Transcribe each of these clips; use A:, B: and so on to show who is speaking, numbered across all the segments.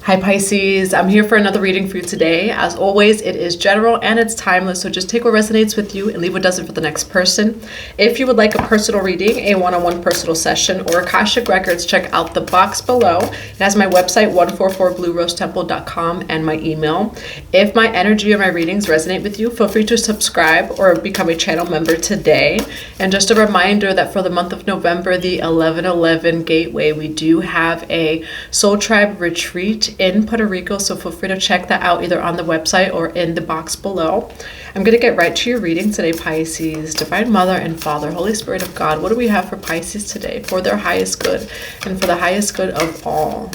A: Hi Pisces, I'm here for another reading for you today. As always, it is general and it's timeless, so just take what resonates with you and leave what doesn't for the next person. If you would like a personal reading, a one-on-one personal session, or Akashic Records, check out the box below. It has my website, 144bluerosetemple.com, and my email. If my energy or my readings resonate with you, feel free to subscribe or become a channel member today. And just a reminder that for the month of November, the 11/11 Gateway, we do have a Soul Tribe retreat in Puerto Rico, so feel free to check that out either on the website or in the box below. I'm going to get right to your reading today, Pisces. Divine Mother and Father, Holy Spirit of God, what do we have for Pisces today for their highest good and for the highest good of all?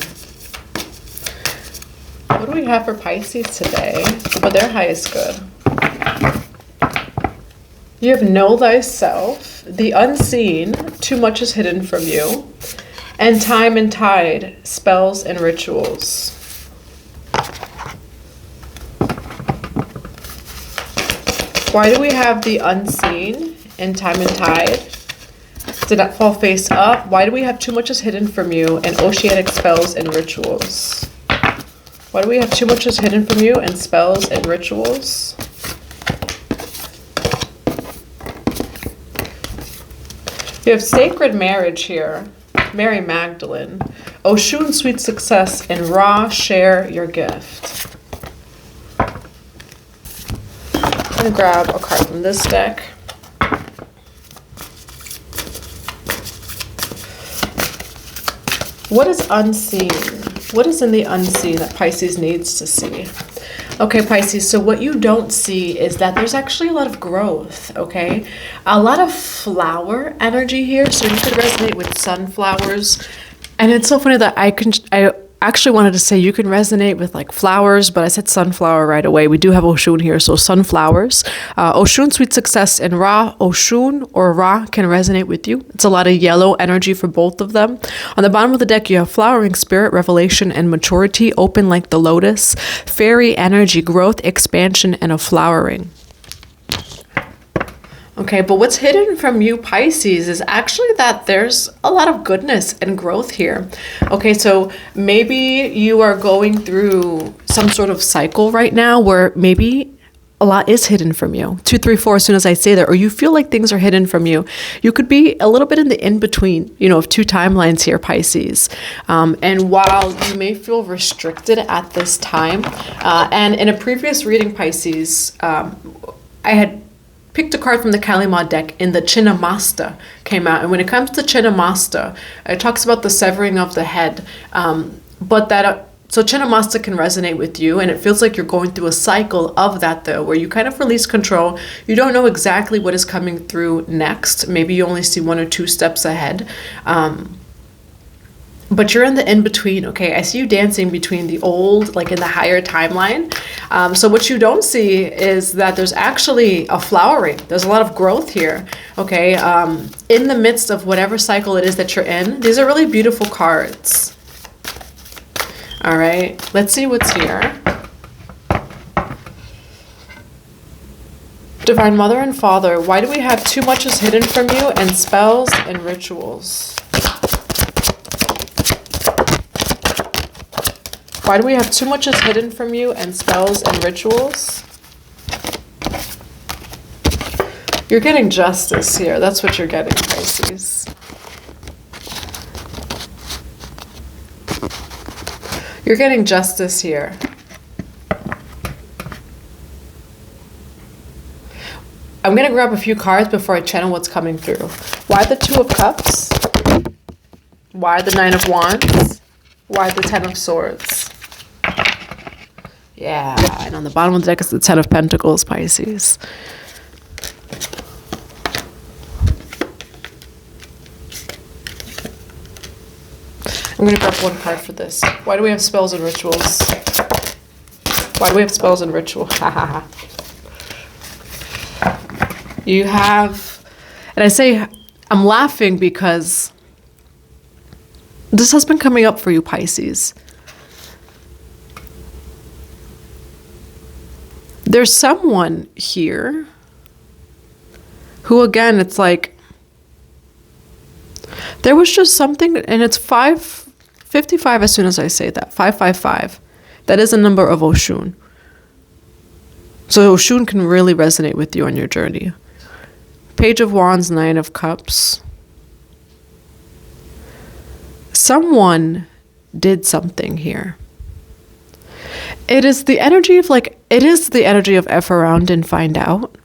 A: What do we have for Pisces today for their highest good? You have know thyself, the unseen, too much is hidden from you, and time and tide, spells and rituals. Why do we have the unseen and time and tide? Did not fall face up. Why do we have too much is hidden from you and oceanic spells and rituals? Why do we have too much is hidden from you and spells and rituals? You have sacred marriage here. Mary Magdalene, Oshun, sweet success, and Ra, share your gift. I'm going to grab a card from this deck. What is unseen? What is in the unseen that Pisces needs to see? Okay, Pisces, so what you don't see is that there's actually a lot of growth, okay? A lot of flower energy here, so you could resonate with sunflowers. And it's so funny that I actually wanted to say you can resonate with like flowers, but I said sunflower right away. We do have Oshun here, so sunflowers. Oshun, sweet success, and Ra, Oshun or Ra can resonate with you. It's a lot of yellow energy for both of them. On the bottom of the deck, you have flowering spirit, revelation, and maturity, open like the lotus, fairy energy, growth, expansion, and a flowering. Okay, but what's hidden from you, Pisces, is actually that there's a lot of goodness and growth here. Okay, so maybe you are going through some sort of cycle right now where maybe a lot is hidden from you. 2, 3, 4, as soon as I say that, or you feel like things are hidden from you. You could be a little bit in the in-between, of two timelines here, Pisces. And while you may feel restricted at this time, and in a previous reading, Pisces, I had picked a card from the Kalima deck in the Chinnamasta came out. And when it comes to Chinnamasta, it talks about the severing of the head. So Chinnamasta can resonate with you, and it feels like you're going through a cycle of that though, where you kind of release control. You don't know exactly what is coming through next. Maybe you only see 1 or 2 steps ahead. But you're in the in-between, okay? I see you dancing between the old, like in the higher timeline. So what you don't see is that there's actually a flowering. There's a lot of growth here, okay? In the midst of whatever cycle it is that you're in. These are really beautiful cards. All right, let's see what's here. Divine Mother and Father, why do we have too much is hidden from you and spells and rituals? Why do we have too much is hidden from you and spells and rituals? You're getting justice here. That's what you're getting, Pisces. You're getting justice here. I'm going to grab a few cards before I channel what's coming through. Why the 2 of Cups? Why the 9 of Wands? Why the 10 of Swords? Yeah, and on the bottom of the deck is the 10 of Pentacles, Pisces. I'm going to grab one card for this. Why do we have spells and rituals? Why do we have spells and rituals? You have, and I say I'm laughing because this has been coming up for you, Pisces. There's someone here who, again, it's like there was just something, and it's five 55 as soon as I say that. 555. That is a number of Oshun. So Oshun can really resonate with you on your journey. Page of Wands, Nine of Cups. Someone did something here. It is the energy of F around and find out.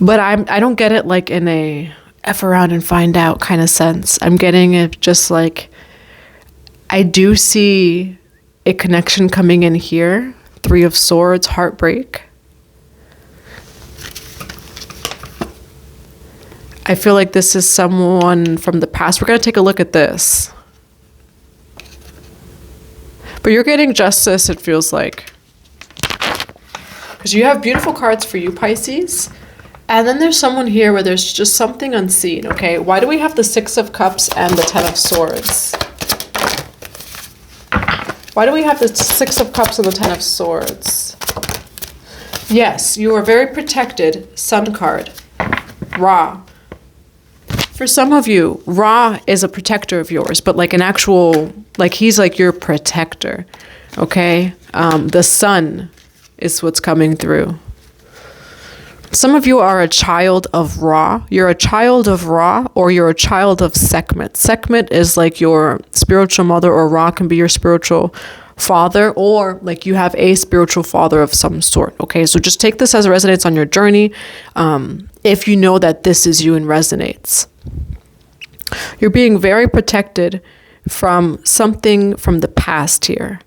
A: But I don't get it like in a F around and find out kind of sense. I'm getting it just like, I do see a connection coming in here. Three of Swords, heartbreak. I feel like this is someone from the past. We're going to take a look at this. But you're getting justice, it feels like. Because you have beautiful cards for you, Pisces. And then there's someone here where there's just something unseen, okay? Why do we have the Six of Cups and the Ten of Swords? Why do we have the Six of Cups and the Ten of Swords? Yes, you are very protected. Sun card. Ra. For some of you, Ra is a protector of yours, but like an actual, like he's like your protector, okay? The sun is what's coming through. Some of you are a child of Ra. You're a child of Ra, or you're a child of Sekhmet. Sekhmet is like your spiritual mother, or Ra can be your spiritual father, or like you have a spiritual father of some sort. Okay, so just take this as a resonates on your journey. If you know that this is you and resonates. You're being very protected from something from the past here.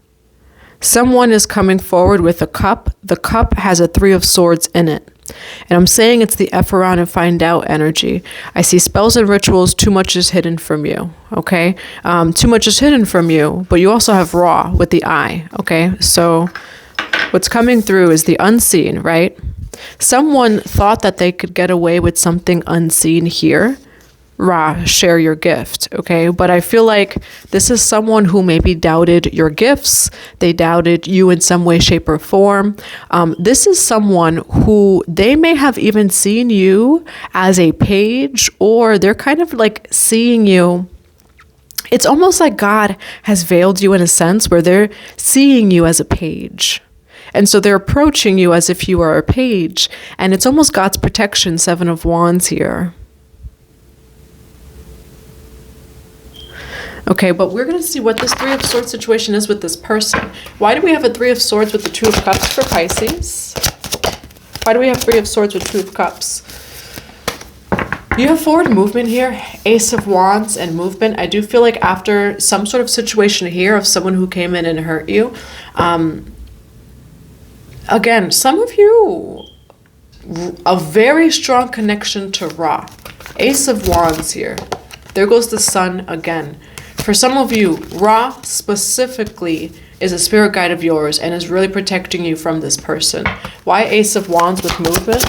A: Someone is coming forward with a cup. The cup has a Three of Swords in it. And I'm saying it's the F around and find out energy. I see spells and rituals. Too much is hidden from you. Okay. Too much is hidden from you, but you also have Ra with the eye. Okay. So what's coming through is the unseen, right? Someone thought that they could get away with something unseen here. Ra, share your gift, okay? But I feel like this is someone who maybe doubted your gifts. They doubted you in some way, shape, or form. This is someone who they may have even seen you as a page, or they're kind of like seeing you. It's almost like God has veiled you in a sense where they're seeing you as a page. And so they're approaching you as if you are a page. And it's almost God's protection, Seven of Wands here. Okay, but we're going to see what this Three of Swords situation is with this person. Why do we have a Three of Swords with the Two of Cups for Pisces? Why do we have Three of Swords with Two of Cups? You have forward movement here, Ace of Wands and movement. I do feel like after some sort of situation here of someone who came in and hurt you, again, some of you, a very strong connection to Ra. Ace of Wands here. There goes the sun again. For some of you, Ra specifically is a spirit guide of yours and is really protecting you from this person. Why Ace of Wands with movement?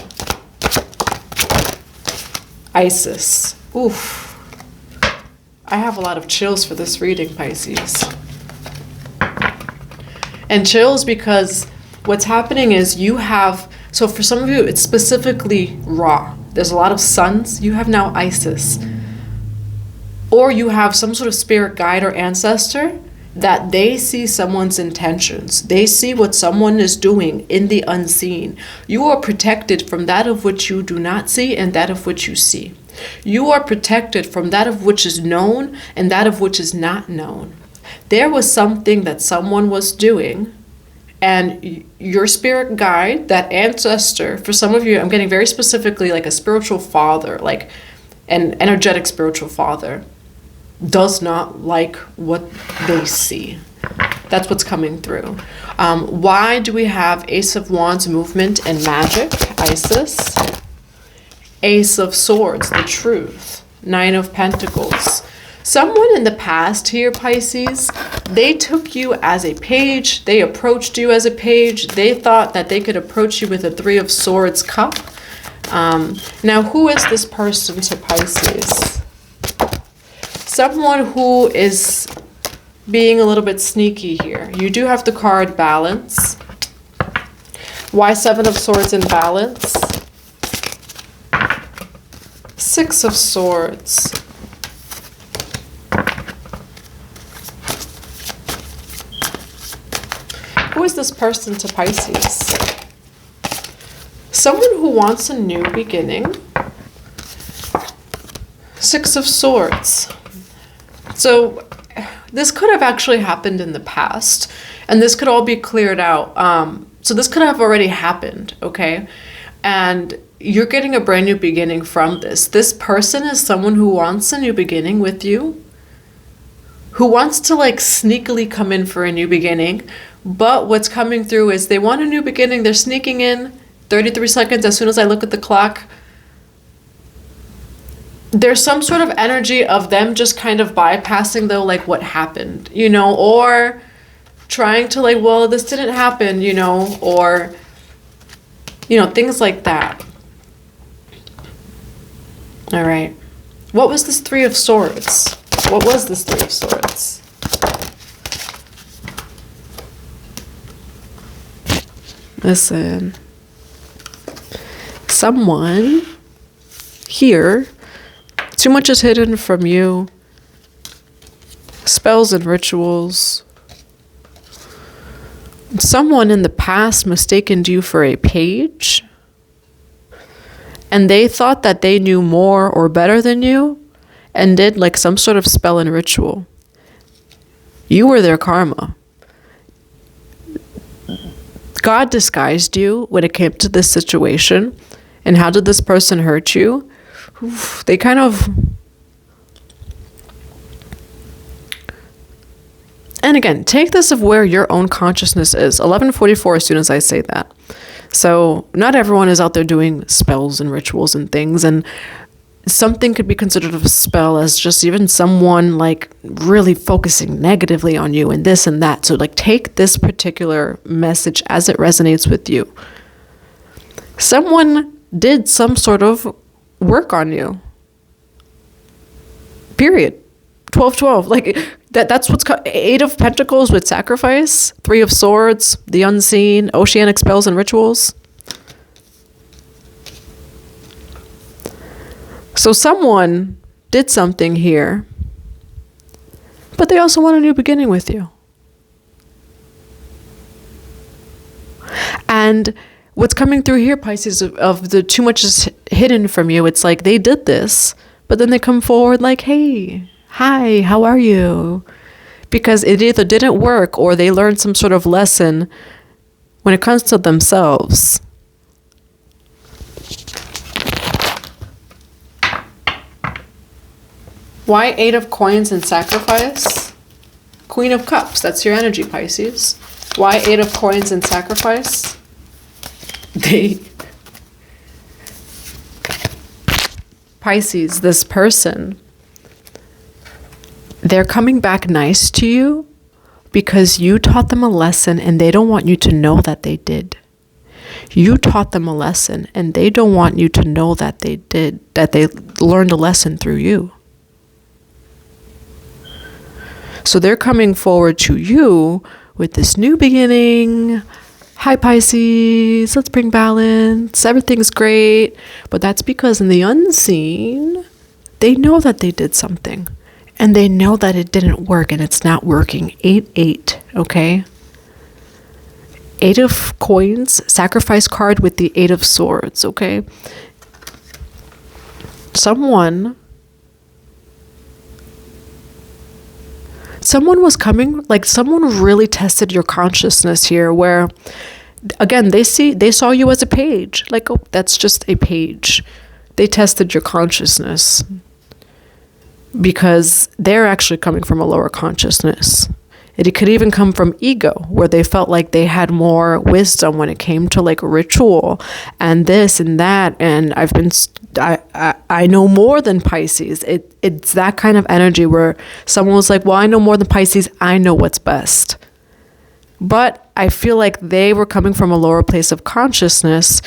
A: Isis. Oof. I have a lot of chills for this reading, Pisces. And chills because what's happening is you have, so for some of you, it's specifically Ra. There's a lot of suns. You have now Isis. Or you have some sort of spirit guide or ancestor that they see someone's intentions. They see what someone is doing in the unseen. You are protected from that of which you do not see and that of which you see. You are protected from that of which is known and that of which is not known. There was something that someone was doing, and your spirit guide, that ancestor, for some of you, I'm getting very specifically like a spiritual father, like an energetic spiritual father, does not like what they see. That's what's coming through. Why do we have Ace of Wands movement and magic, Isis? Ace of Swords, the truth. Nine of Pentacles. Someone in the past here, Pisces, they took you as a page. They approached you as a page. They thought that they could approach you with a Three of Swords cup. Now, who is this person to Pisces? Someone who is being a little bit sneaky here. You do have the card Balance. Why Seven of Swords in Balance? Six of Swords. Who is this person to Pisces? Someone who wants a new beginning. Six of Swords. So this could have actually happened in the past, and this could all be cleared out. So this could have already happened, okay? And you're getting a brand new beginning from this. This person is someone who wants a new beginning with you, who wants to like sneakily come in for a new beginning. But what's coming through is they want a new beginning. They're sneaking in 33 seconds as soon as I look at the clock. There's some sort of energy of them just kind of bypassing though, like what happened, you know, or trying to like, well, this didn't happen, you know, or, you know, things like that. All right. What was this Three of Swords? What was this Three of Swords? Listen. Someone here, too much is hidden from you. Spells and rituals. Someone in the past mistaken you for a page, and they thought that they knew more or better than you and did like some sort of spell and ritual. You were their karma. God disguised you when it came to this situation. And how did this person hurt you? They kind of... And again, take this of where your own consciousness is. 11:44 as soon as I say that. So not everyone is out there doing spells and rituals and things. And something could be considered a spell as just even someone like really focusing negatively on you and this and that. So like take this particular message as it resonates with you. Someone did some sort of work on you. Period. 12-12. Like that's what's Eight of Pentacles with sacrifice, Three of Swords, the unseen, oceanic spells and rituals. So someone did something here, but they also want a new beginning with you. And what's coming through here, Pisces, of the too much is hidden from you, it's like they did this, but then they come forward like, hey, hi, how are you? Because it either didn't work or they learned some sort of lesson when it comes to themselves. Why Eight of Coins and sacrifice? Queen of Cups, that's your energy, Pisces. Why Eight of Coins and sacrifice? Pisces, this person, they're coming back nice to you because you taught them a lesson and they don't want you to know that they did. You taught them a lesson and they don't want you to know that they did, that they learned a lesson through you. So they're coming forward to you with this new beginning. Hi Pisces, let's bring balance. Everything's great. But that's because in the unseen, they know that they did something. And they know that it didn't work and it's not working. 8-8, okay? Eight of Coins, sacrifice card with the Eight of Swords, okay? Someone was coming, like someone really tested your consciousness here where, again, they saw you as a page. Like, oh, that's just a page. They tested your consciousness because they're actually coming from a lower consciousness. It could even come from ego, where they felt like they had more wisdom when it came to like ritual and this and that. And I know more than Pisces. It's that kind of energy where someone was like, well, I know more than Pisces. I know what's best. But I feel like they were coming from a lower place of consciousness.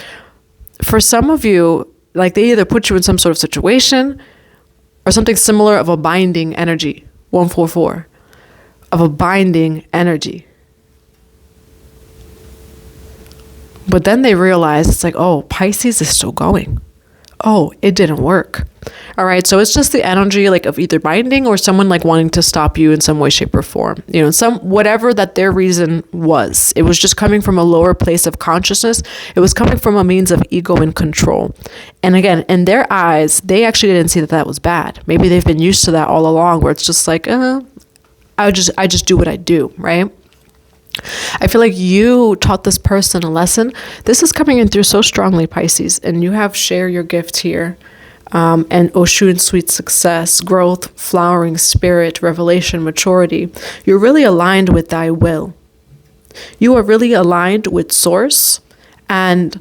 A: For some of you, like they either put you in some sort of situation or something similar of a binding energy, 144. Of a binding energy. But then they realize it's like, oh, Pisces is still going. oh, it didn't work. All right. So it's just the energy like of either binding or someone like wanting to stop you in some way, shape, or form. You know, whatever that their reason was. It was just coming from a lower place of consciousness. It was coming from a means of ego and control. And again, in their eyes, they actually didn't see that that was bad. Maybe they've been used to that all along, where it's just like, I just do what I do, right? I feel like you taught this person a lesson. This is coming in through so strongly, Pisces, and you have share your gift here. And Oshun, sweet success, growth, flowering spirit, revelation, maturity. You're really aligned with thy will. You are really aligned with source, and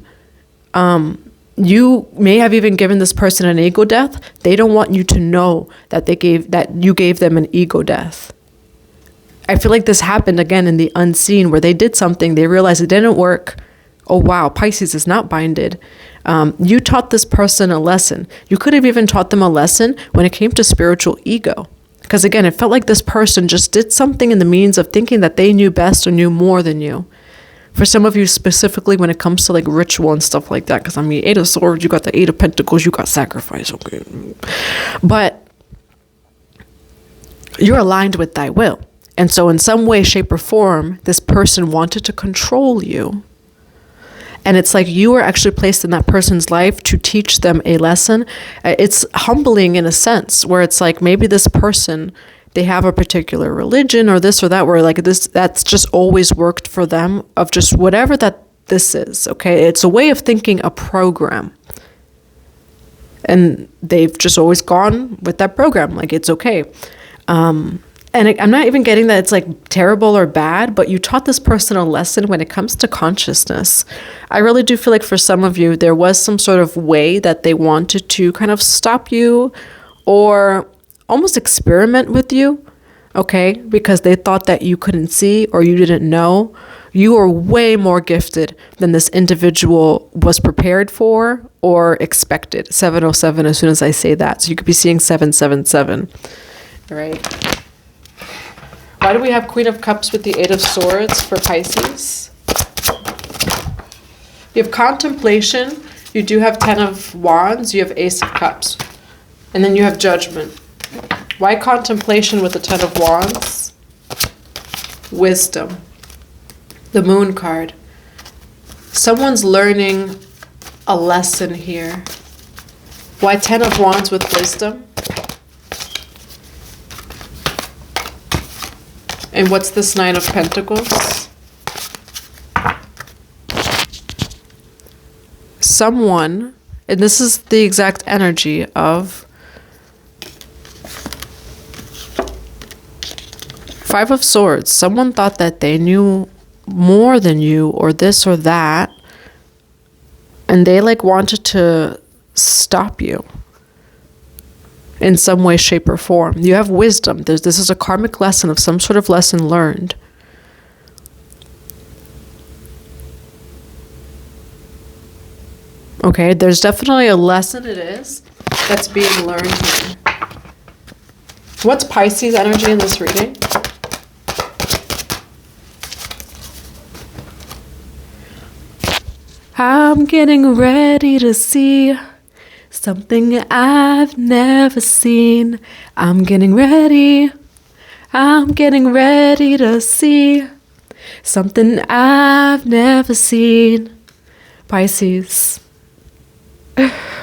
A: you may have even given this person an ego death. They don't want you to know that you gave them an ego death. I feel like this happened again in the unseen, where they did something, they realized it didn't work. Oh wow, Pisces is not binded. You taught this person a lesson. You could have even taught them a lesson when it came to spiritual ego. Because again, it felt like this person just did something in the means of thinking that they knew best or knew more than you. For some of you specifically, when it comes to like ritual and stuff like that, because I mean, 8 of Swords, you got the 8 of Pentacles, you got sacrifice, okay. But you're aligned with thy will. And so in some way, shape, or form, this person wanted to control you. And it's like you were actually placed in that person's life to teach them a lesson. It's humbling in a sense, where it's like maybe this person, they have a particular religion or this or that, where like this, that's just always worked for them, of just whatever that this is, okay? It's a way of thinking, a program. And they've just always gone with that program, like it's okay. And I'm not even getting that it's like terrible or bad, but you taught this person a lesson when it comes to consciousness. I really do feel like for some of you, there was some sort of way that they wanted to kind of stop you or almost experiment with you, okay? Because they thought that you couldn't see or you didn't know. You are way more gifted than this individual was prepared for or expected. 707 as soon as I say that. So you could be seeing 777, all right? Why do we have Queen of Cups with the 8 of Swords for Pisces? You have contemplation. You do have 10 of Wands. You have Ace of Cups. And then you have Judgment. Why contemplation with the 10 of Wands? Wisdom. The Moon card. Someone's learning a lesson here. Why 10 of Wands with wisdom? And what's this 9 of Pentacles? Someone, and this is the exact energy of 5 of Swords. Someone thought that they knew more than you or this or that, and they like wanted to stop you in some way, shape, or form. You have wisdom. This is a karmic lesson of some sort of lesson learned. Okay, there's definitely a lesson it is that's being learned here. What's Pisces energy in this reading? I'm getting ready to see something I've never seen. I'm getting ready to see something I've never seen. Pisces.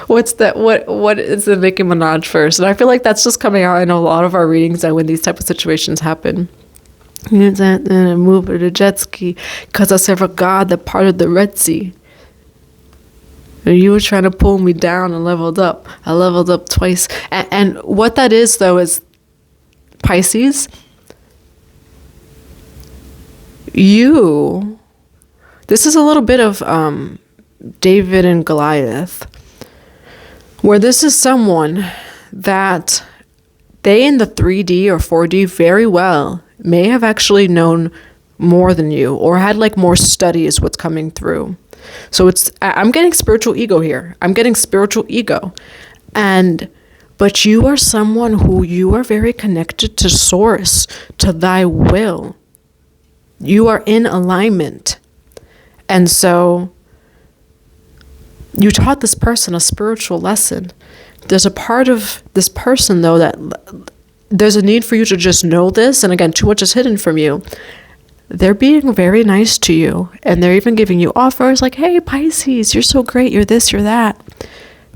A: What's that? What is the Nicki Minaj first? And I feel like that's just coming out in a lot of our readings and when these type of situations happen. And I move with a jet ski because I serve a God that parted the Red Sea. And you were trying to pull me down and leveled up. I leveled up twice. And what that is, though, is Pisces. This is a little bit of David and Goliath, where this is someone that they in the 3D or 4D very well may have actually known more than you or had like more study is what's coming through. So I'm getting spiritual ego here. I'm getting spiritual ego. But you are someone who you are very connected to source, to thy will. You are in alignment. And so You taught this person a spiritual lesson. There's a part of this person, though, that there's a need for you to just know this. And again, too much is hidden from you. They're being very nice to you. And they're even giving you offers like, hey, Pisces, you're so great. You're this, you're that.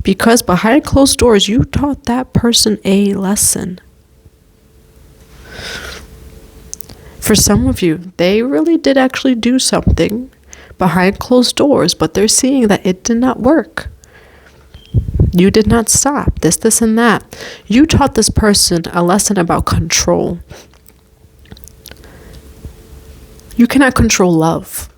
A: Because behind closed doors, you taught that person a lesson. For some of you, they really did actually do something behind closed doors, but they're seeing that it did not work. You did not stop this, and that. You taught this person a lesson about control. You cannot control love.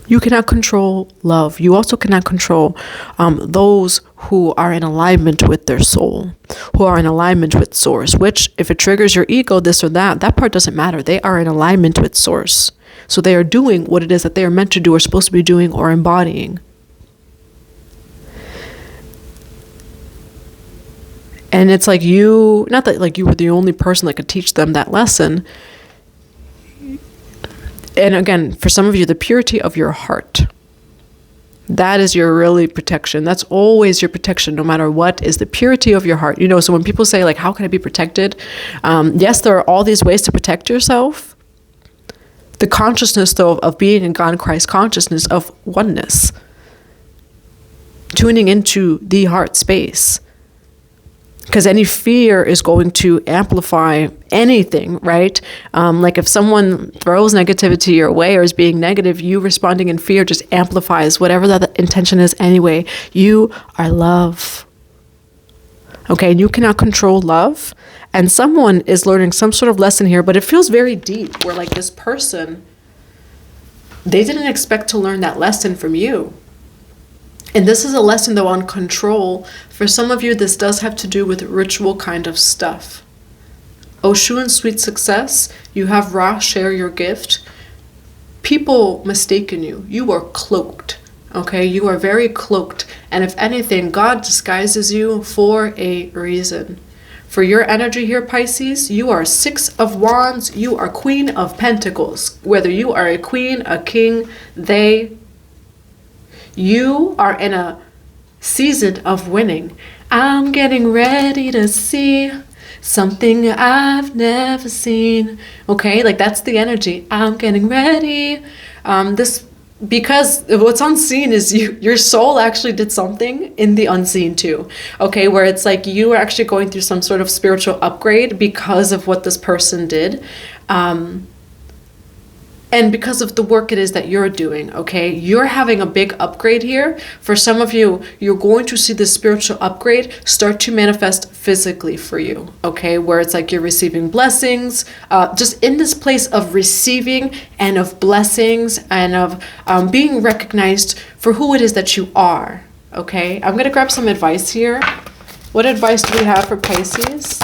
A: You cannot control love. You also cannot control those who are in alignment with their soul, who are in alignment with source, which if it triggers your ego, this or that part doesn't matter. They are in alignment with source. So they are doing what it is that they are meant to do or supposed to be doing or embodying. And it's like you, not that like you were the only person that could teach them that lesson. And again, for some of you, the purity of your heart, that is your really protection. That's always your protection, no matter what, is the purity of your heart. You know, so when people say like, how can I be protected? Yes, there are all these ways to protect yourself. The consciousness, though, of being in God Christ consciousness of oneness, tuning into the heart space. Because any fear is going to amplify anything, right? Like if someone throws negativity your way or is being negative, you responding in fear just amplifies whatever that intention is anyway. You are love. Okay, and you cannot control love. And someone is learning some sort of lesson here, but it feels very deep, where like this person, they didn't expect to learn that lesson from you. And this is a lesson, though, on control. For some of you, this does have to do with ritual kind of stuff. Oshu and Sweet Success, you have Ra share your gift. People mistaken you. You are cloaked, okay? You are very cloaked. And if anything, God disguises you for a reason. For your energy here, Pisces, you are 6 of Wands. You are Queen of Pentacles. Whether you are a queen, a king, you are in a season of winning. I'm getting ready to see something I've never seen. Okay, like that's the energy. I'm getting ready. Because what's unseen is your soul actually did something in the unseen too. Okay, where it's like you are actually going through some sort of spiritual upgrade because of what this person did. And because of the work it is that you're doing, okay? You're having a big upgrade here. For some of you, you're going to see the spiritual upgrade start to manifest physically for you, okay? Where it's like you're receiving blessings, just in this place of receiving and of blessings and of being recognized for who it is that you are, okay? I'm gonna grab some advice here. What advice do we have for Pisces?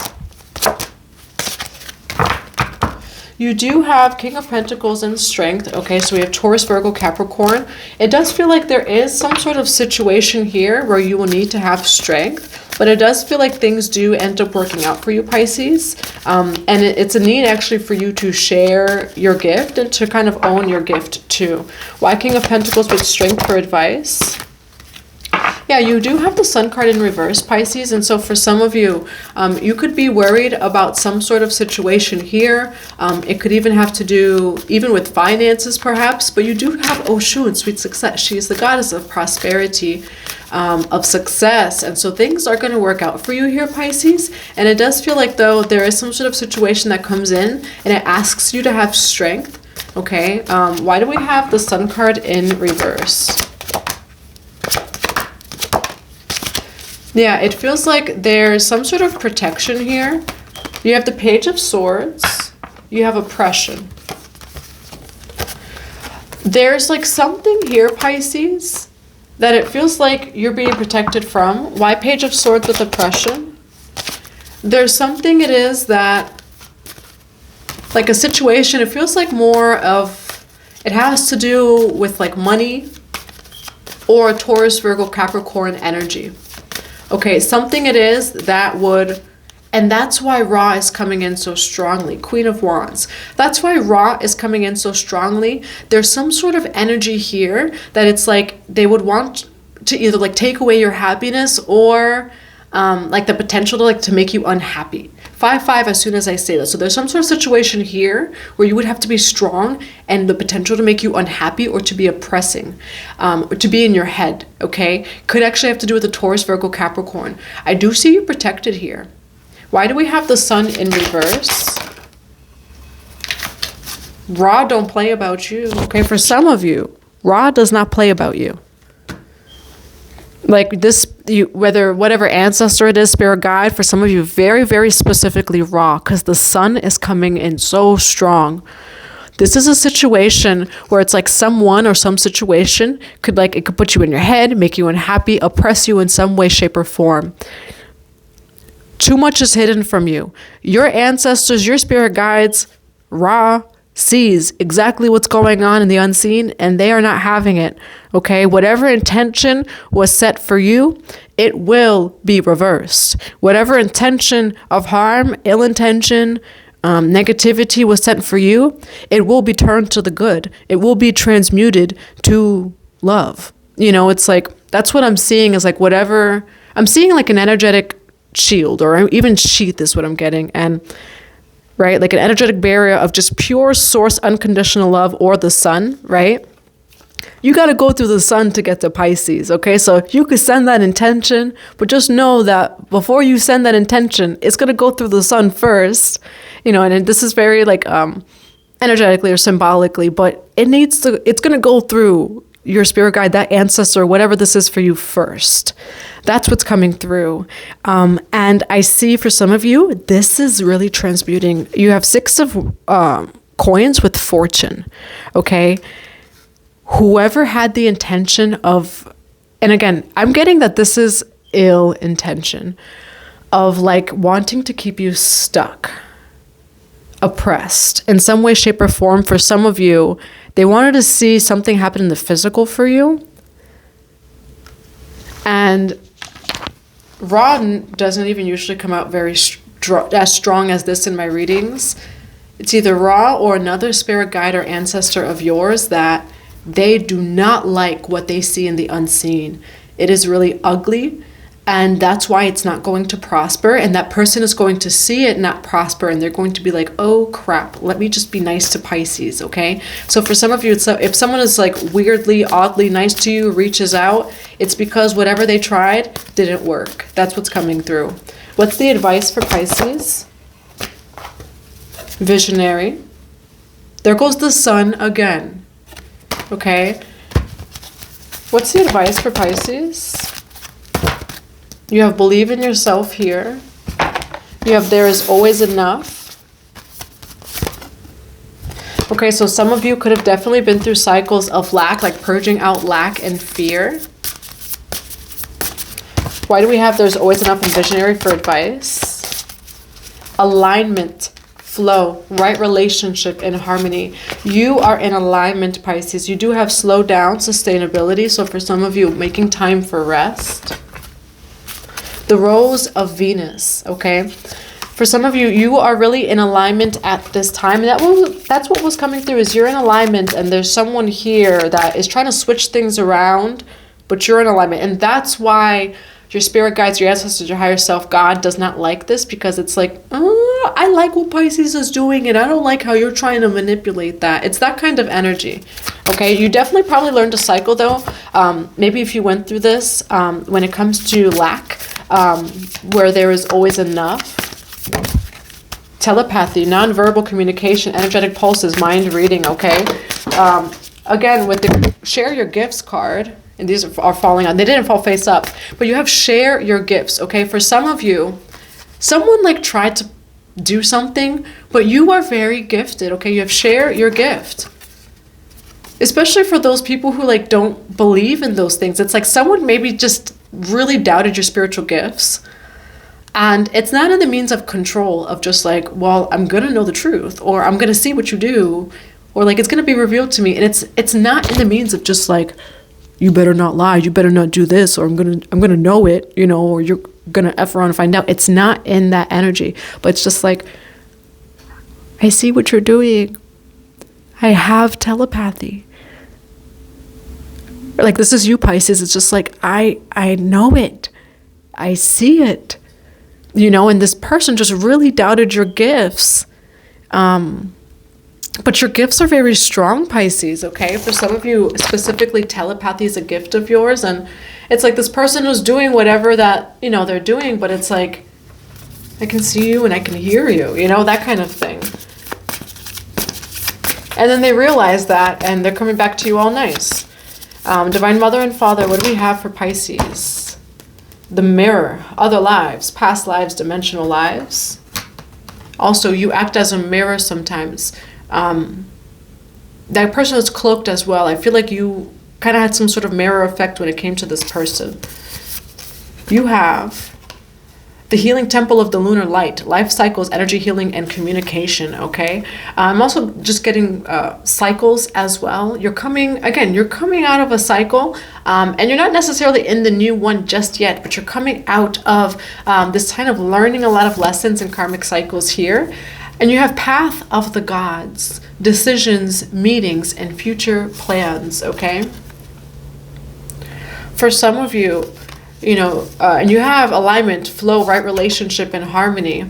A: You do have King of Pentacles and Strength. Okay, so we have Taurus, Virgo, Capricorn. It does feel like there is some sort of situation here where you will need to have strength, but it does feel like things do end up working out for you, Pisces. And it's a need actually for you to share your gift and to kind of own your gift too. Why King of Pentacles with Strength for advice? Yeah, you do have the Sun card in reverse, Pisces, and so for some of you, you could be worried about some sort of situation here. It could even have to do even with finances, perhaps, but you do have Oshu and Sweet Success. She is the goddess of prosperity, of success, and so things are going to work out for you here, Pisces. And it does feel like, though, there is some sort of situation that comes in, and it asks you to have strength, okay? Why do we have the Sun card in reverse? Yeah, it feels like there's some sort of protection here. You have the Page of Swords. You have oppression. There's like something here, Pisces, that it feels like you're being protected from. Why Page of Swords with oppression? There's something it is that, like a situation, it feels like more of, it has to do with like money or Taurus, Virgo, Capricorn energy. Okay, something it is that would And that's why Ra is coming in so strongly. Queen of Wands. That's why Ra is coming in so strongly. There's some sort of energy here that it's like they would want to either like take away your happiness or like the potential to like to make you unhappy. 5-5 as soon as I say that. So there's some sort of situation here where you would have to be strong and the potential to make you unhappy or to be oppressing, or to be in your head, okay? Could actually have to do with the Taurus, Virgo, Capricorn. I do see you protected here. Why do we have the Sun in reverse? Ra don't play about you, okay? For some of you, Ra does not play about you. Like this, whether whatever ancestor it is, spirit guide, for some of you, very, very specifically Ra, because the Sun is coming in so strong. This is a situation where it's like someone or some situation could like, it could put you in your head, make you unhappy, oppress you in some way, shape, or form. Too much is hidden from you. Your ancestors, your spirit guides, Ra sees exactly what's going on in the unseen, and they are not having it, okay? Whatever intention was set for you, it will be reversed. Whatever intention of harm, ill intention, negativity was set for you, it will be turned to the good. It will be transmuted to love. You know, it's like, that's what I'm seeing is like whatever, I'm seeing like an energetic shield or even sheath is what I'm getting. And right? Like an energetic barrier of just pure source, unconditional love, or the Sun, right? You got to go through the Sun to get to Pisces, okay? So you could send that intention, but just know that before you send that intention, it's going to go through the Sun first, you know, and this is very like energetically or symbolically, but it's going to go through your spirit guide, that ancestor, whatever this is for you first. That's what's coming through. And I see for some of you, this is really transmuting. You have 6 of coins with fortune, okay? Whoever had the intention of, and again, I'm getting that this is ill intention, of like wanting to keep you stuck, oppressed in some way, shape, or form. For some of you, they wanted to see something happen in the physical for you. And Ra doesn't even usually come out very as strong as this in my readings. It's either Ra or another spirit guide or ancestor of yours that they do not like what they see in the unseen. It is really ugly, and that's why it's not going to prosper, and that person is going to see it not prosper, and they're going to be like, oh crap, let me just be nice to Pisces, okay? So for some of you, it's if someone is like weirdly, oddly nice to you, reaches out, it's because whatever they tried didn't work. That's what's coming through. What's the advice for Pisces? Visionary. There goes the Sun again, okay? What's the advice for Pisces? You have believe in yourself here. You have there is always enough. Okay, so some of you could have definitely been through cycles of lack, like purging out lack and fear. Why do we have there's always enough in visionary for advice? Alignment, flow, right relationship, and harmony. You are in alignment, Pisces. You do have slow down, sustainability. So for some of you, making time for rest. The Rose of Venus, okay? For some of you, you are really in alignment at this time. That's what was coming through, is you're in alignment, and there's someone here that is trying to switch things around, but you're in alignment. And that's why your spirit guides, your ancestors, your higher self, God does not like this, because it's like, oh, I like what Pisces is doing, and I don't like how you're trying to manipulate that. It's that kind of energy, okay? You definitely probably learned a cycle, though. Maybe if you went through this, when it comes to lack, where there is always enough. Telepathy, nonverbal communication, energetic pulses, mind reading, okay? Again, with the share your gifts card, and these are falling on, they didn't fall face up, but you have share your gifts, okay? For some of you, someone like tried to do something, but you are very gifted, okay? You have share your gift. Especially for those people who like don't believe in those things. It's like someone maybe just really doubted your spiritual gifts, and it's not in the means of control of just like, well, I'm gonna know the truth, or I'm gonna see what you do, or like it's gonna be revealed to me, and it's not in the means of just like you better not lie, you better not do this, or I'm gonna know it, you know, or you're gonna F around and find out. It's not in that energy, but it's just like, I see what you're doing. I have telepathy. Like, this is you, Pisces. It's just like, I know it. I see it. You know, and this person just really doubted your gifts. But your gifts are very strong, Pisces, okay? For some of you, specifically, telepathy is a gift of yours. And it's like this person who's doing whatever that, you know, they're doing, but it's like, I can see you and I can hear you, you know, that kind of thing. And then they realize that, and they're coming back to you all nice. Divine Mother and Father, what do we have for Pisces? The Mirror, other lives, past lives, dimensional lives. Also, you act as a mirror sometimes. That person is cloaked as well. I feel like you kind of had some sort of mirror effect when it came to this person. You have the healing temple of the lunar light, life cycles, energy healing, and communication, okay? I'm also just getting cycles as well. You're coming out of a cycle, and you're not necessarily in the new one just yet, but you're coming out of this kind of learning a lot of lessons in karmic cycles here. And you have path of the gods, decisions, meetings, and future plans, okay? For some of you, you know, and you have alignment, flow, right relationship, and harmony.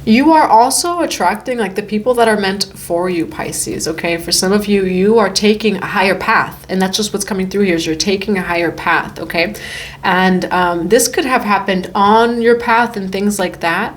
A: You are also attracting like the people that are meant for you, Pisces, okay? For some of you, you are taking a higher path, and that's just what's coming through here is you're taking a higher path, okay? And this could have happened on your path and things like that.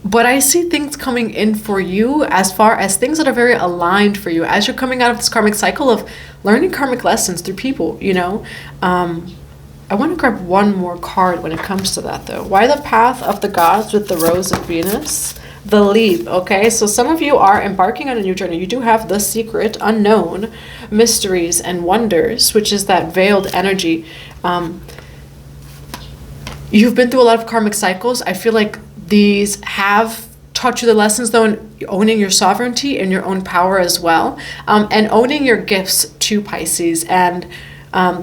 A: But I see things coming in for you as far as things that are very aligned for you as you're coming out of this karmic cycle of learning karmic lessons through people, you know. I want to grab one more card when it comes to that, though. Why the path of the gods with the rose of Venus? The leap, okay? So some of you are embarking on a new journey. You do have the secret, unknown, mysteries, and wonders, which is that veiled energy. You've been through a lot of karmic cycles. I feel like these have taught you the lessons, though, in owning your sovereignty and your own power as well, and owning your gifts to Pisces. And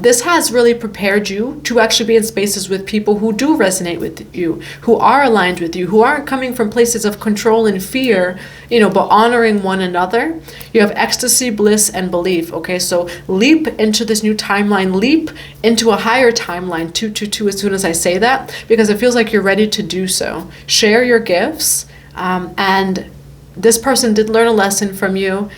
A: this has really prepared you to actually be in spaces with people who do resonate with you, who are aligned with you, who aren't coming from places of control and fear, you know, but honoring one another. You have ecstasy, bliss, and belief, okay? So leap into this new timeline, leap into a higher timeline, 222 as soon as I say that, because it feels like you're ready to do so. Share your gifts, and this person did learn a lesson from you.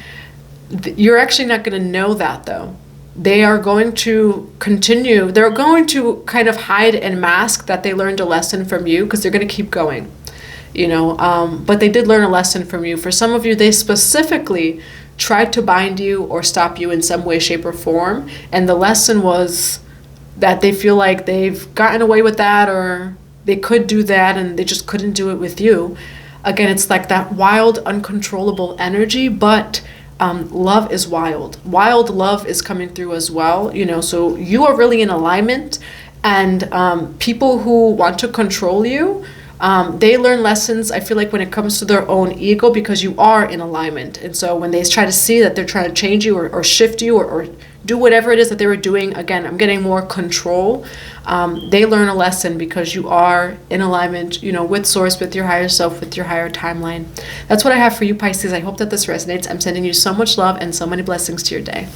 A: You're actually not going to know that, though. They are going to continue. They're going to kind of hide and mask that they learned a lesson from you because they're going to keep going, you know. But they did learn a lesson from you. For some of you, they specifically tried to bind you or stop you in some way, shape, or form. And the lesson was that they feel like they've gotten away with that, or they could do that and they just couldn't do it with you. Again, it's like that wild, uncontrollable energy, but love is wild. Wild love is coming through as well, you know, so you are really in alignment, and people who want to control you, they learn lessons, I feel like, when it comes to their own ego, because you are in alignment. And so when they try to see that they're trying to change you or shift you or do whatever it is that they were doing, again, I'm getting more control. They learn a lesson because you are in alignment, you know, with source, with your higher self, with your higher timeline. That's what I have for you, Pisces. I hope that this resonates. I'm sending you so much love and so many blessings to your day.